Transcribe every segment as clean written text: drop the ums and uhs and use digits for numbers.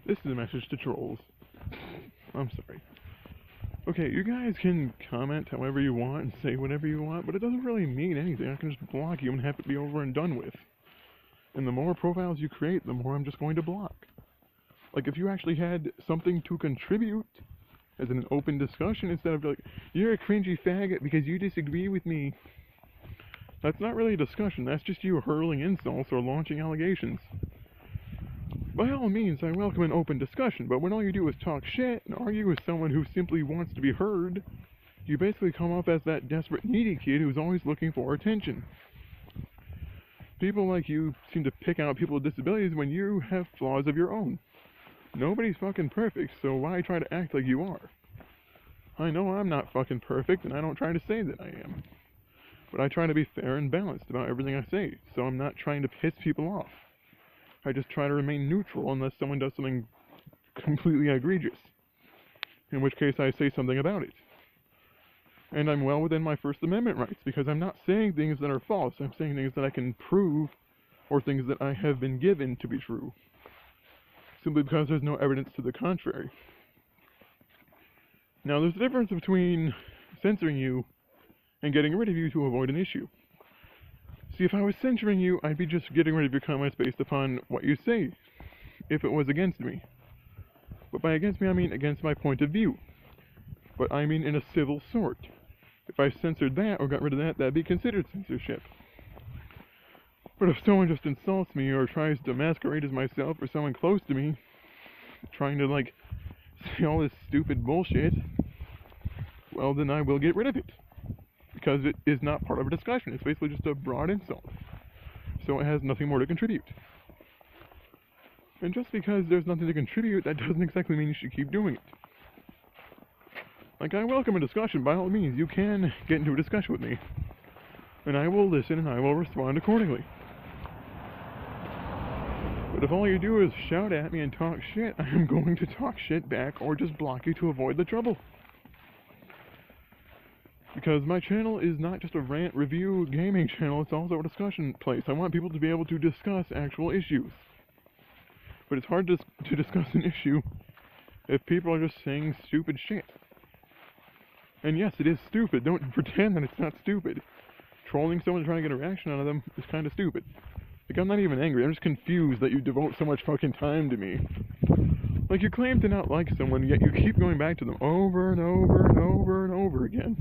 This is a message to trolls. I'm sorry. Okay, you guys can comment however you want and say whatever you want, but it doesn't really mean anything. I can just block you and have it be over and done with. And the more profiles you create, the more I'm just going to block. Like, if you actually had something to contribute, as in an open discussion, instead of like, you're a cringy faggot because you disagree with me. That's not really a discussion, that's just you hurling insults or launching allegations. By all means, I welcome an open discussion, but when all you do is talk shit and argue with someone who simply wants to be heard, you basically come off as that desperate, needy kid who's always looking for attention. People like you seem to pick out people with disabilities when you have flaws of your own. Nobody's fucking perfect, so why try to act like you are? I know I'm not fucking perfect, and I don't try to say that I am. But I try to be fair and balanced about everything I say, so I'm not trying to piss people off. I just try to remain neutral unless someone does something completely egregious, in which case I say something about it. And I'm well within my First Amendment rights, because I'm not saying things that are false, I'm saying things that I can prove, or things that I have been given to be true, simply because there's no evidence to the contrary. Now, there's a difference between censoring you and getting rid of you to avoid an issue. See, if I was censoring you, I'd be just getting rid of your comments based upon what you say, if it was against me. But by against me, I mean against my point of view. But I mean in a civil sort. If I censored that or got rid of that, that'd be considered censorship. But if someone just insults me or tries to masquerade as myself or someone close to me, trying to, like, say all this stupid bullshit, well, then I will get rid of it. Because it is not part of a discussion. It's basically just a broad insult. So it has nothing more to contribute. And just because there's nothing to contribute, that doesn't exactly mean you should keep doing it. Like, I welcome a discussion. By all means, you can get into a discussion with me. And I will listen and I will respond accordingly. But if all you do is shout at me and talk shit, I am going to talk shit back or just block you to avoid the trouble. Because my channel is not just a rant, review, gaming channel, it's also a discussion place. I want people to be able to discuss actual issues. But it's hard to discuss an issue if people are just saying stupid shit. And yes, it is stupid. Don't pretend that it's not stupid. Trolling someone trying to get a reaction out of them is kind of stupid. Like, I'm not even angry, I'm just confused that you devote so much fucking time to me. Like, you claim to not like someone, yet you keep going back to them over and over and over and over again,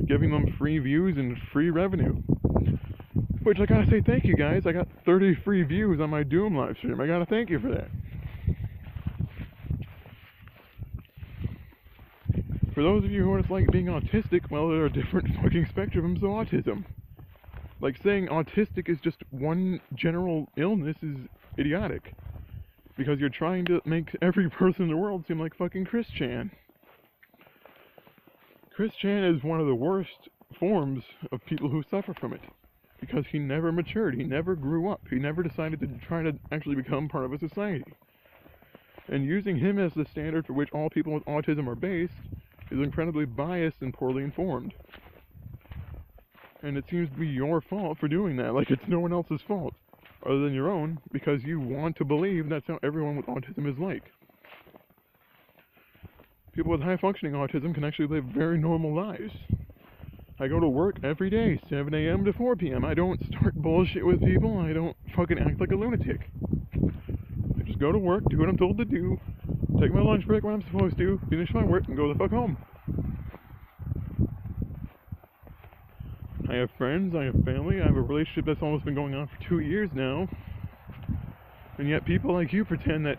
giving them free views and free revenue. Which, I gotta say thank you guys, I got 30 free views on my Doom live stream, I gotta thank you for that. For those of you who are just like being autistic, well, there are different fucking spectrums of autism. Like, saying autistic is just one general illness is idiotic. Because you're trying to make every person in the world seem like fucking Chris Chan. Chris Chan is one of the worst forms of people who suffer from it. Because he never matured, he never grew up, he never decided to try to actually become part of a society. And using him as the standard for which all people with autism are based is incredibly biased and poorly informed. And it seems to be your fault for doing that, like it's no one else's fault other than your own, because you want to believe that's how everyone with autism is like. People with high-functioning autism can actually live very normal lives. I go to work every day, 7 a.m. to 4 p.m. I don't start bullshit with people, I don't fucking act like a lunatic. I just go to work, do what I'm told to do, take my lunch break when I'm supposed to, finish my work, and go the fuck home. I have friends, I have family, I have a relationship that's almost been going on for 2 years now. And yet people like you pretend that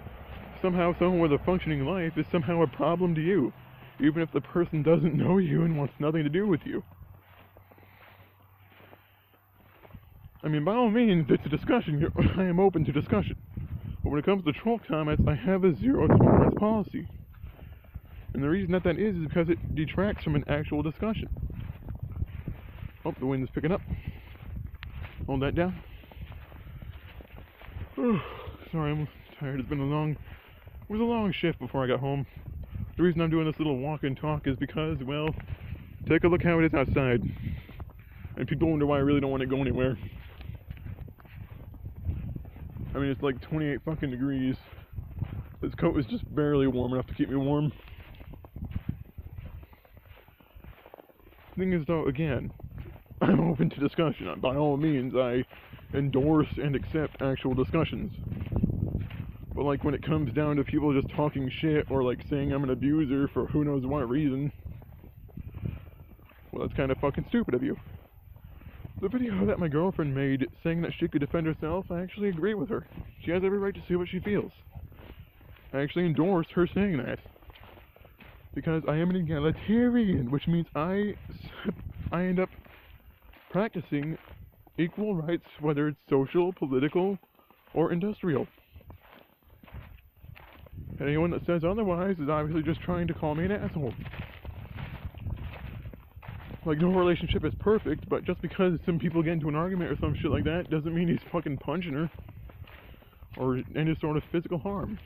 somehow someone with a functioning life is somehow a problem to you, even if the person doesn't know you and wants nothing to do with you. I mean, by all means, it's a discussion. I am open to discussion. But when it comes to troll comments, I have a zero tolerance policy. And the reason that is because it detracts from an actual discussion. Oh, the wind is picking up. Hold that down. Sorry, I'm tired. It was a long shift before I got home. The reason I'm doing this little walk and talk is because, well, take a look how it is outside. And people wonder why I really don't want to go anywhere. I mean, it's like 28 fucking degrees. It's This coat is just barely warm enough to keep me warm. Thing is, though, again, I'm open to discussion. By all means, I endorse and accept actual discussions. But, like, when it comes down to people just talking shit or, like, saying I'm an abuser for who knows what reason, well, that's kind of fucking stupid of you. The video that my girlfriend made saying that she could defend herself, I actually agree with her. She has every right to say what she feels. I actually endorse her saying that. Because I am an egalitarian, which means I end up practicing equal rights, whether it's social, political, or industrial. And anyone that says otherwise is obviously just trying to call me an asshole. Like, no relationship is perfect, but just because some people get into an argument or some shit like that doesn't mean he's fucking punching her or any sort of physical harm.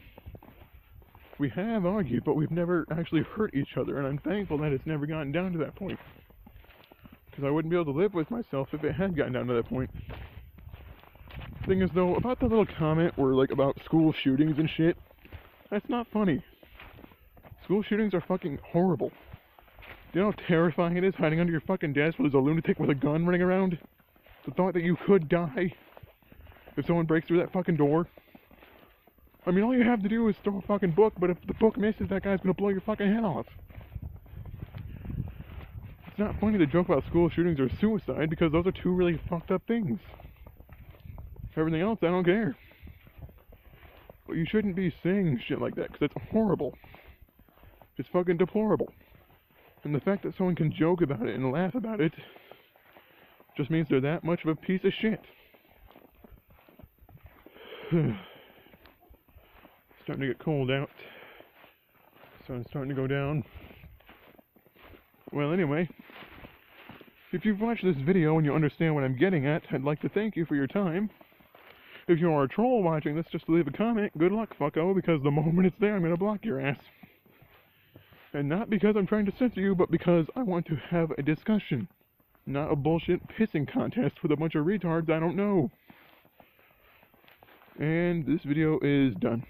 We have argued, but we've never actually hurt each other, and I'm thankful that it's never gotten down to that point. Because I wouldn't be able to live with myself if it had gotten down to that point. Thing is, though, about that little comment where, like, about school shootings and shit, that's not funny. School shootings are fucking horrible. Do you know how terrifying it is hiding under your fucking desk with a lunatic with a gun running around? The thought that you could die if someone breaks through that fucking door. I mean, all you have to do is throw a fucking book, but if the book misses, that guy's gonna blow your fucking head off. It's not funny to joke about school shootings or suicide because those are two really fucked up things. Everything else, I don't care. But you shouldn't be saying shit like that because it's horrible. It's fucking deplorable. And the fact that someone can joke about it and laugh about it just means they're that much of a piece of shit. Starting to get cold out. Sun's starting to go down. Well, anyway, if you've watched this video and you understand what I'm getting at, I'd like to thank you for your time. If you are a troll watching this just to leave a comment, good luck, fucko, because the moment it's there, I'm gonna block your ass. And not because I'm trying to censor you, but because I want to have a discussion. Not a bullshit pissing contest with a bunch of retards I don't know. And this video is done.